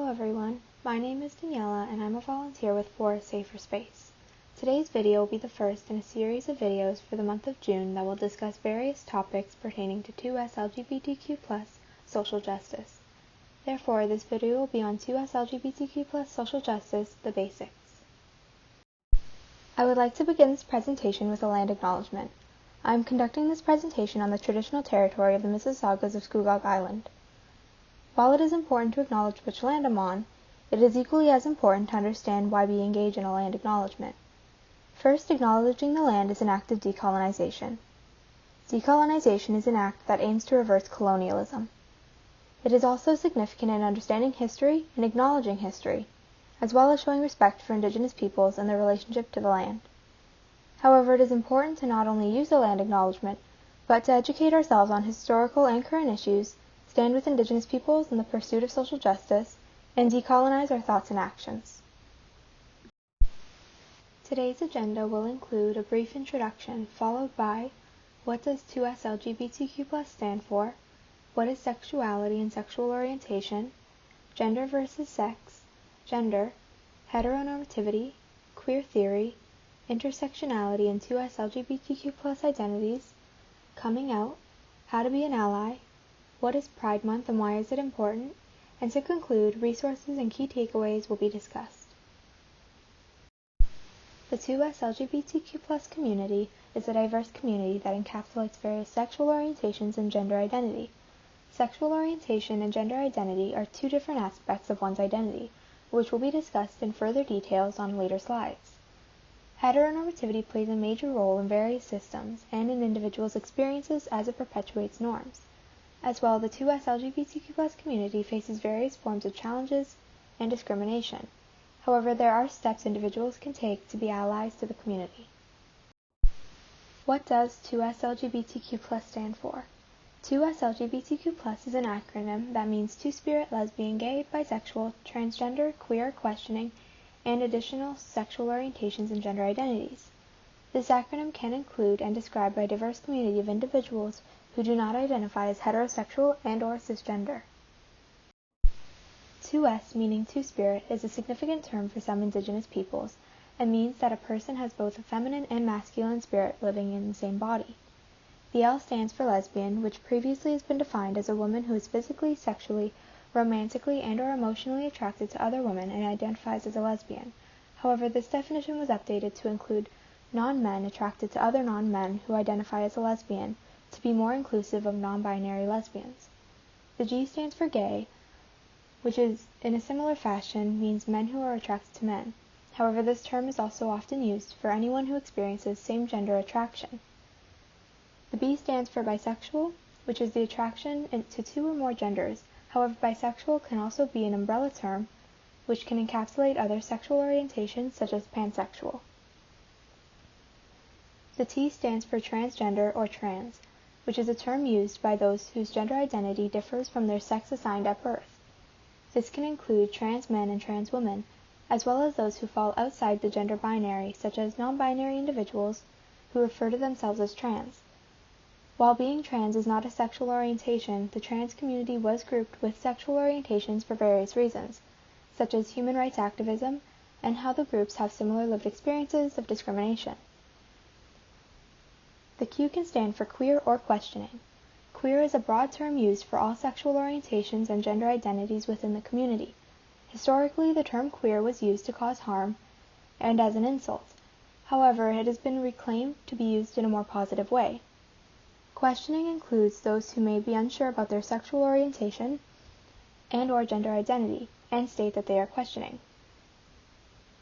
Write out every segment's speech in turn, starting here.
everyone, my name is Daniela and I'm a volunteer with For a Safer Space. Today's video will be the first in a series of videos for the month of June that will discuss various topics pertaining to 2SLGBTQ+ social justice. Therefore, this video will be on 2SLGBTQ+ social justice, the basics. I would like to begin this presentation with a land acknowledgement. I am conducting this presentation on the traditional territory of the Mississaugas of Scugog Island. While it is important to acknowledge which land I'm on, it is equally as important to understand why we engage in a land acknowledgement. First, acknowledging the land is an act of decolonization. Decolonization is an act that aims to reverse colonialism. It is also significant in understanding history and acknowledging history, as well as showing respect for indigenous peoples and their relationship to the land. However, it is important to not only use a land acknowledgement, but to educate ourselves on historical and current issues, stand with indigenous peoples in the pursuit of social justice, and decolonize our thoughts and actions. Today's agenda will include a brief introduction, followed by what does 2SLGBTQ+ stand for, what is sexuality and sexual orientation, gender versus sex, gender, heteronormativity, queer theory, intersectionality and 2SLGBTQ+ identities, coming out, how to be an ally, what is Pride Month and why is it important, and to conclude, resources and key takeaways will be discussed. The 2SLGBTQ+ community is a diverse community that encapsulates various sexual orientations and gender identity. Sexual orientation and gender identity are two different aspects of one's identity, which will be discussed in further details on later slides. Heteronormativity plays a major role in various systems and in individuals' experiences as it perpetuates norms. As well, the 2SLGBTQ+ community faces various forms of challenges and discrimination. However, there are steps individuals can take to be allies to the community. What does 2SLGBTQ+ stand for? 2SLGBTQ+ is an acronym that means two-spirit, lesbian, gay, bisexual, transgender, queer, questioning, and additional sexual orientations and gender identities. This acronym can include and describe a diverse community of individuals who do not identify as heterosexual and/or cisgender. 2S, meaning two-spirit, is a significant term for some indigenous peoples and means that a person has both a feminine and masculine spirit living in the same body. The L stands for lesbian, which previously has been defined as a woman who is physically, sexually, romantically, and/or emotionally attracted to other women and identifies as a lesbian. However, this definition was updated to include non-men attracted to other non-men who identify as a lesbian, to be more inclusive of non-binary lesbians. The G stands for gay, which is, in a similar fashion, means men who are attracted to men. However, this term is also often used for anyone who experiences same-gender attraction. The B stands for bisexual, which is the attraction to two or more genders. However, bisexual can also be an umbrella term, which can encapsulate other sexual orientations such as pansexual. The T stands for transgender or trans, which is a term used by those whose gender identity differs from their sex assigned at birth. This can include trans men and trans women, as well as those who fall outside the gender binary, such as non-binary individuals who refer to themselves as trans. While being trans is not a sexual orientation, the trans community was grouped with sexual orientations for various reasons, such as human rights activism and how the groups have similar lived experiences of discrimination. The Q can stand for queer or questioning. Queer is a broad term used for all sexual orientations and gender identities within the community. Historically, the term queer was used to cause harm and as an insult. However, it has been reclaimed to be used in a more positive way. Questioning includes those who may be unsure about their sexual orientation and/or gender identity, and state that they are questioning.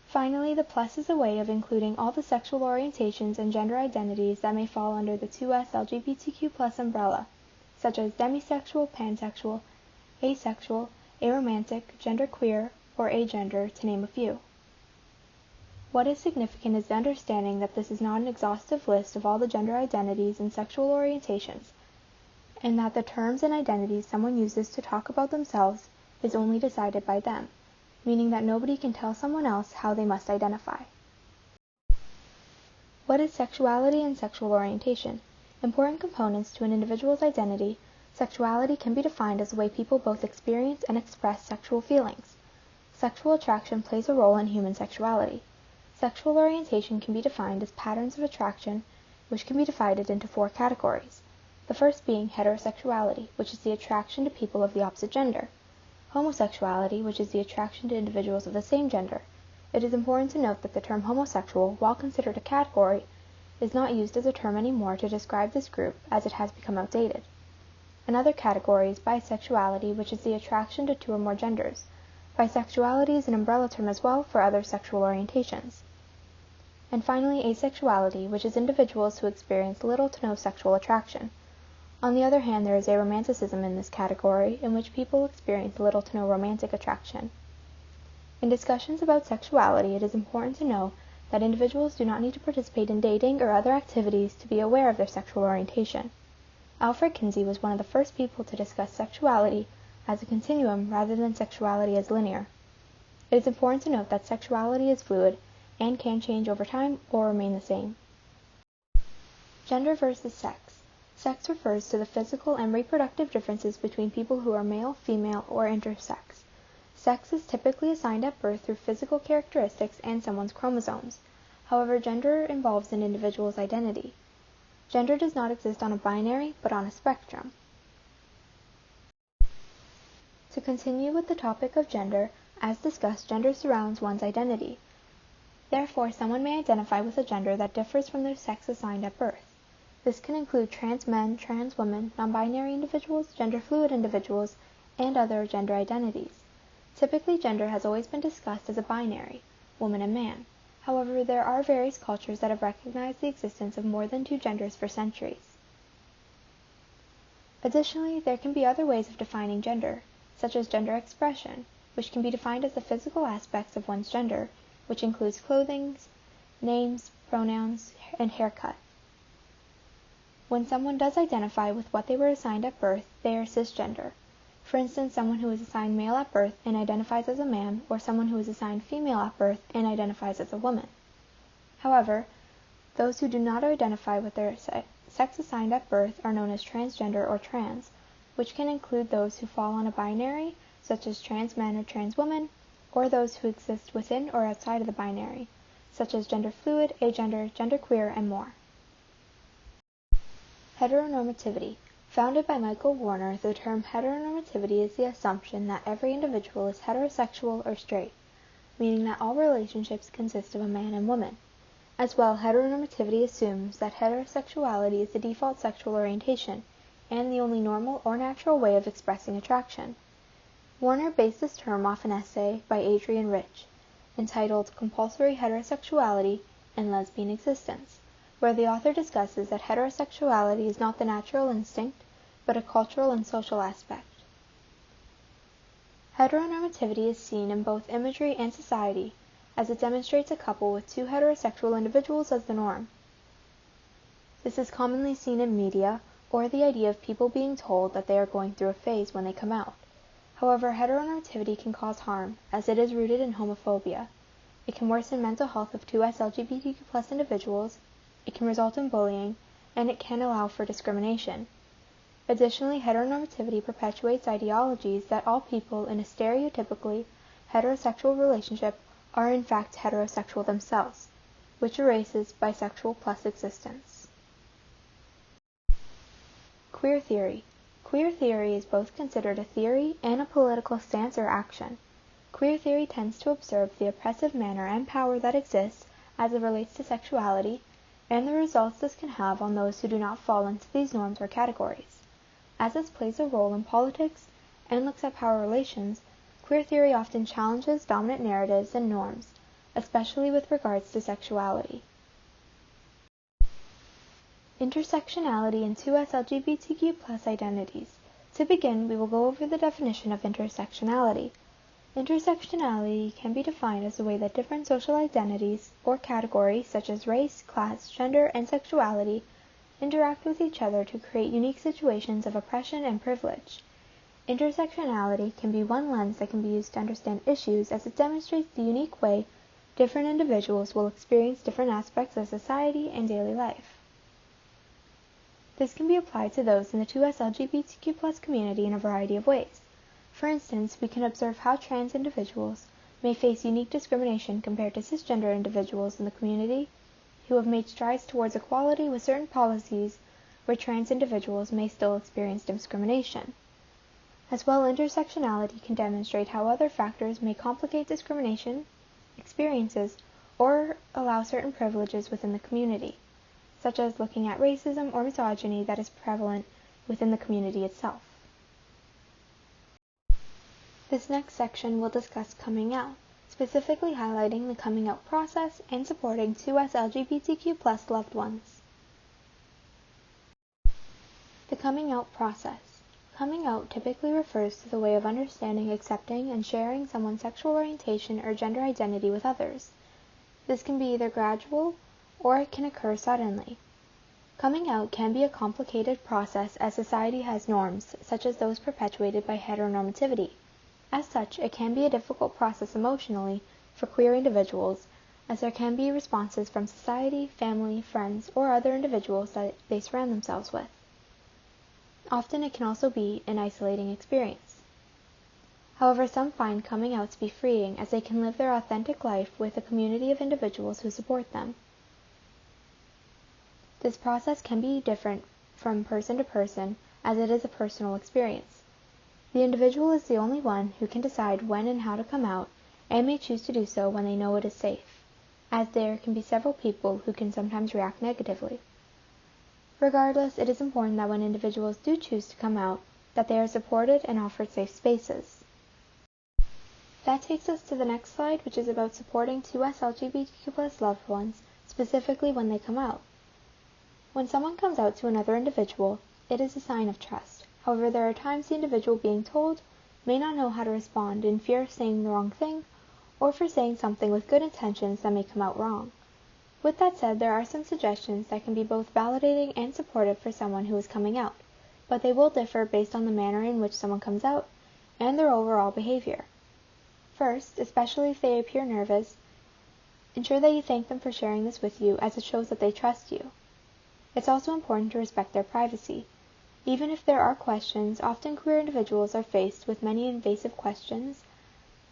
Finally, the plus is a way of including all the sexual orientations and gender identities that may fall under the 2SLGBTQ+ umbrella, such as demisexual, pansexual, asexual, aromantic, genderqueer, or agender, to name a few. What is significant is the understanding that this is not an exhaustive list of all the gender identities and sexual orientations, and that the terms and identities someone uses to talk about themselves is only decided by them, meaning that nobody can tell someone else how they must identify. What is sexuality and sexual orientation? Important components to an individual's identity, sexuality can be defined as the way people both experience and express sexual feelings. Sexual attraction plays a role in human sexuality. Sexual orientation can be defined as patterns of attraction, which can be divided into 4 categories. The first being heterosexuality, which is the attraction to people of the opposite gender. Homosexuality, which is the attraction to individuals of the same gender. It is important to note that the term homosexual, while considered a category, is not used as a term anymore to describe this group, as it has become outdated. Another category is bisexuality, which is the attraction to 2 or more genders. Bisexuality is an umbrella term as well for other sexual orientations. And finally, asexuality, which is individuals who experience little to no sexual attraction. On the other hand, there is aromanticism in this category, in which people experience little to no romantic attraction. In discussions about sexuality, it is important to know that individuals do not need to participate in dating or other activities to be aware of their sexual orientation. Alfred Kinsey was one of the first people to discuss sexuality as a continuum rather than sexuality as linear. It is important to note that sexuality is fluid and can change over time or remain the same. Gender versus sex. Sex refers to the physical and reproductive differences between people who are male, female, or intersex. Sex is typically assigned at birth through physical characteristics and someone's chromosomes. However, gender involves an individual's identity. Gender does not exist on a binary, but on a spectrum. To continue with the topic of gender, as discussed, gender surrounds one's identity. Therefore, someone may identify with a gender that differs from their sex assigned at birth. This can include trans men, trans women, non-binary individuals, gender-fluid individuals, and other gender identities. Typically, gender has always been discussed as a binary, woman and man. However, there are various cultures that have recognized the existence of more than 2 genders for centuries. Additionally, there can be other ways of defining gender, such as gender expression, which can be defined as the physical aspects of one's gender, which includes clothing, names, pronouns, and haircut. When someone does identify with what they were assigned at birth, they are cisgender. For instance, someone who is assigned male at birth and identifies as a man, or someone who is assigned female at birth and identifies as a woman. However, those who do not identify with their sex assigned at birth are known as transgender or trans, which can include those who fall on a binary, such as trans men or trans women, or those who exist within or outside of the binary, such as gender fluid, agender, genderqueer, and more. Heteronormativity. Founded by Michael Warner, the term heteronormativity is the assumption that every individual is heterosexual or straight, meaning that all relationships consist of a man and woman. As well, heteronormativity assumes that heterosexuality is the default sexual orientation and the only normal or natural way of expressing attraction. Warner based this term off an essay by Adrienne Rich, entitled Compulsory Heterosexuality and Lesbian Existence, where the author discusses that heterosexuality is not the natural instinct, but a cultural and social aspect. Heteronormativity is seen in both imagery and society, as it demonstrates a couple with 2 heterosexual individuals as the norm. This is commonly seen in media, or the idea of people being told that they are going through a phase when they come out. However, heteronormativity can cause harm, as it is rooted in homophobia. It can worsen mental health of 2SLGBTQ+ individuals, it can result in bullying, and it can allow for discrimination. Additionally, heteronormativity perpetuates ideologies that all people in a stereotypically heterosexual relationship are in fact heterosexual themselves, which erases bisexual plus existence. Queer theory. Queer theory is both considered a theory and a political stance or action. Queer theory tends to observe the oppressive manner and power that exists as it relates to sexuality, and the results this can have on those who do not fall into these norms or categories. As this plays a role in politics and looks at power relations, queer theory often challenges dominant narratives and norms, especially with regards to sexuality. Intersectionality and 2SLGBTQ+ identities. To begin, we will go over the definition of intersectionality. Intersectionality can be defined as the way that different social identities or categories such as race, class, gender, and sexuality interact with each other to create unique situations of oppression and privilege. Intersectionality can be one lens that can be used to understand issues, as it demonstrates the unique way different individuals will experience different aspects of society and daily life. This can be applied to those in the 2SLGBTQ+ community in a variety of ways. For instance, we can observe how trans individuals may face unique discrimination compared to cisgender individuals in the community who have made strides towards equality with certain policies where trans individuals may still experience discrimination. As well, intersectionality can demonstrate how other factors may complicate discrimination experiences or allow certain privileges within the community, such as looking at racism or misogyny that is prevalent within the community itself. This next section will discuss coming out, specifically highlighting the coming out process and supporting 2SLGBTQ+ loved ones. The coming out process. Coming out typically refers to the way of understanding, accepting, and sharing someone's sexual orientation or gender identity with others. This can be either gradual or it can occur suddenly. Coming out can be a complicated process as society has norms, such as those perpetuated by heteronormativity. As such, it can be a difficult process emotionally for queer individuals, as there can be responses from society, family, friends, or other individuals that they surround themselves with. Often it can also be an isolating experience. However, some find coming out to be freeing as they can live their authentic life with a community of individuals who support them. This process can be different from person to person as it is a personal experience. The individual is the only one who can decide when and how to come out and may choose to do so when they know it is safe, as there can be several people who can sometimes react negatively. Regardless, it is important that when individuals do choose to come out, that they are supported and offered safe spaces. That takes us to the next slide, which is about supporting 2SLGBTQ+ loved ones, specifically when they come out. When someone comes out to another individual, it is a sign of trust. However, there are times the individual being told may not know how to respond in fear of saying the wrong thing, or for saying something with good intentions that may come out wrong. With that said, there are some suggestions that can be both validating and supportive for someone who is coming out, but they will differ based on the manner in which someone comes out and their overall behavior. First, especially if they appear nervous, ensure that you thank them for sharing this with you, as it shows that they trust you. It's also important to respect their privacy. Even if there are questions, often queer individuals are faced with many invasive questions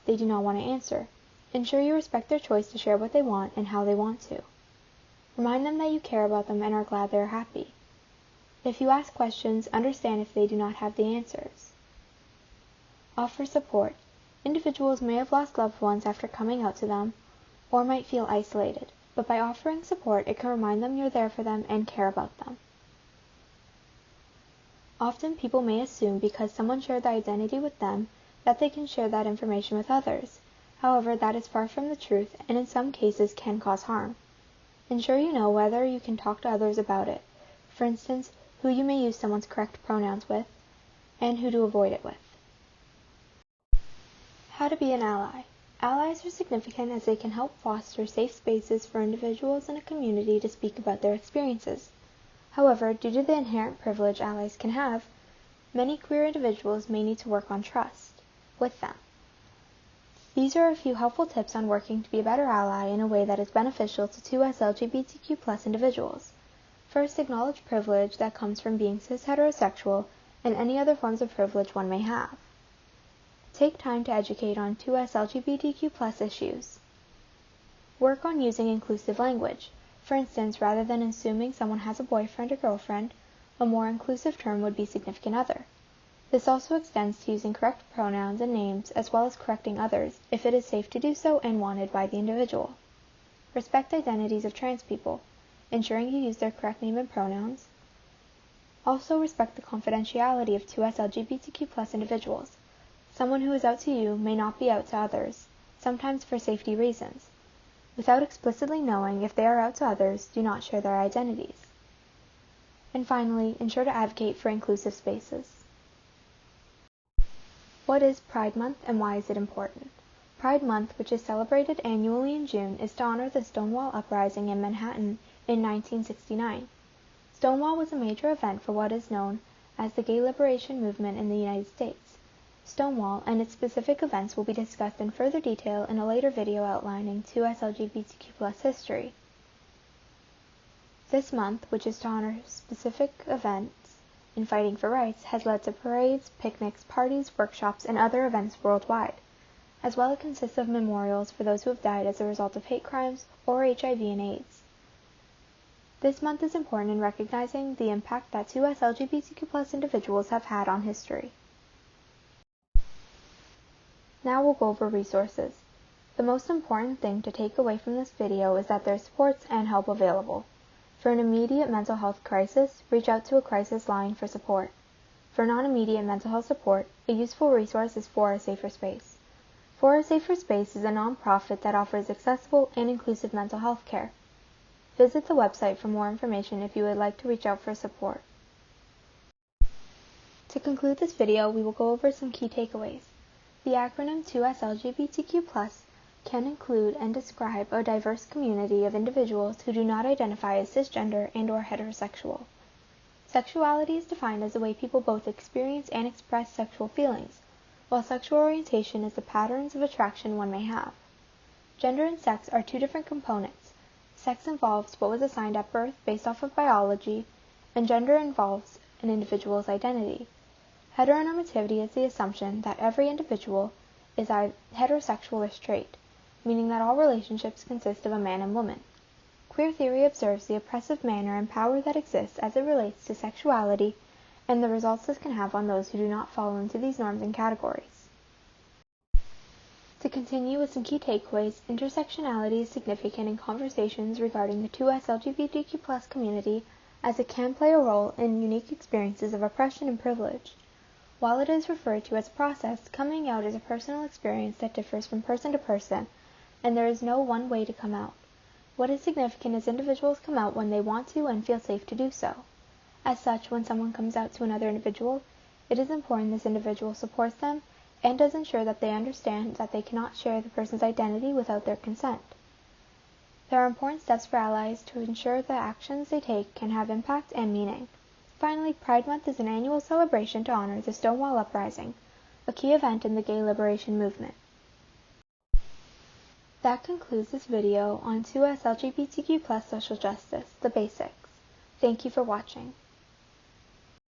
they do not want to answer. Ensure you respect their choice to share what they want and how they want to. Remind them that you care about them and are glad they are happy. If you ask questions, understand if they do not have the answers. Offer support. Individuals may have lost loved ones after coming out to them, or might feel isolated, but by offering support, it can remind them you're there for them and care about them. Often people may assume because someone shared the identity with them that they can share that information with others. However, that is far from the truth and in some cases can cause harm. Ensure you know whether you can talk to others about it. For instance, who you may use someone's correct pronouns with, and who to avoid it with. How to be an ally. Allies are significant as they can help foster safe spaces for individuals in a community to speak about their experiences. However, due to the inherent privilege allies can have, many queer individuals may need to work on trust with them. These are a few helpful tips on working to be a better ally in a way that is beneficial to 2SLGBTQ+ individuals. First, acknowledge privilege that comes from being cis-heterosexual and any other forms of privilege one may have. Take time to educate on 2SLGBTQ+ issues. Work on using inclusive language. For instance, rather than assuming someone has a boyfriend or girlfriend, a more inclusive term would be significant other. This also extends to using correct pronouns and names, as well as correcting others, if it is safe to do so and wanted by the individual. Respect identities of trans people, ensuring you use their correct name and pronouns. Also respect the confidentiality of 2SLGBTQ+ individuals. Someone who is out to you may not be out to others, sometimes for safety reasons. Without explicitly knowing if they are out to others, do not share their identities. And finally, ensure to advocate for inclusive spaces. What is Pride Month and why is it important? Pride Month, which is celebrated annually in June, is to honor the Stonewall Uprising in Manhattan in 1969. Stonewall was a major event for what is known as the gay liberation movement in the United States. Stonewall and its specific events will be discussed in further detail in a later video outlining 2SLGBTQ+ history. This month, which is to honor specific events in fighting for rights, has led to parades, picnics, parties, workshops, and other events worldwide. as well as consists of memorials for those who have died as a result of hate crimes or HIV and AIDS. This month is important in recognizing the impact that 2SLGBTQ+ individuals have had on history. Now we'll go over resources. The most important thing to take away from this video is that there's supports and help available. For an immediate mental health crisis, reach out to a crisis line for support. For non-immediate mental health support, a useful resource is For a Safer Space. For a Safer Space is a nonprofit that offers accessible and inclusive mental health care. Visit the website for more information if you would like to reach out for support. To conclude this video, we will go over some key takeaways. The acronym 2SLGBTQ+ can include and describe a diverse community of individuals who do not identify as cisgender and/or heterosexual. Sexuality is defined as the way people both experience and express sexual feelings, while sexual orientation is the patterns of attraction one may have. Gender and sex are two different components. Sex involves what was assigned at birth based off of biology, and gender involves an individual's identity. Heteronormativity is the assumption that every individual is either heterosexual or straight, meaning that all relationships consist of a man and woman. Queer theory observes the oppressive manner and power that exists as it relates to sexuality and the results this can have on those who do not fall into these norms and categories. To continue with some key takeaways, intersectionality is significant in conversations regarding the 2SLGBTQ+ community as it can play a role in unique experiences of oppression and privilege. While it is referred to as a process, coming out is a personal experience that differs from person to person, and there is no one way to come out. What is significant is individuals come out when they want to and feel safe to do so. As such, when someone comes out to another individual, it is important this individual supports them and does ensure that they understand that they cannot share the person's identity without their consent. There are important steps for allies to ensure the actions they take can have impact and meaning. Finally, Pride Month is an annual celebration to honor the Stonewall Uprising, a key event in the gay liberation movement. That concludes this video on 2SLGBTQ+ social justice, the basics. Thank you for watching.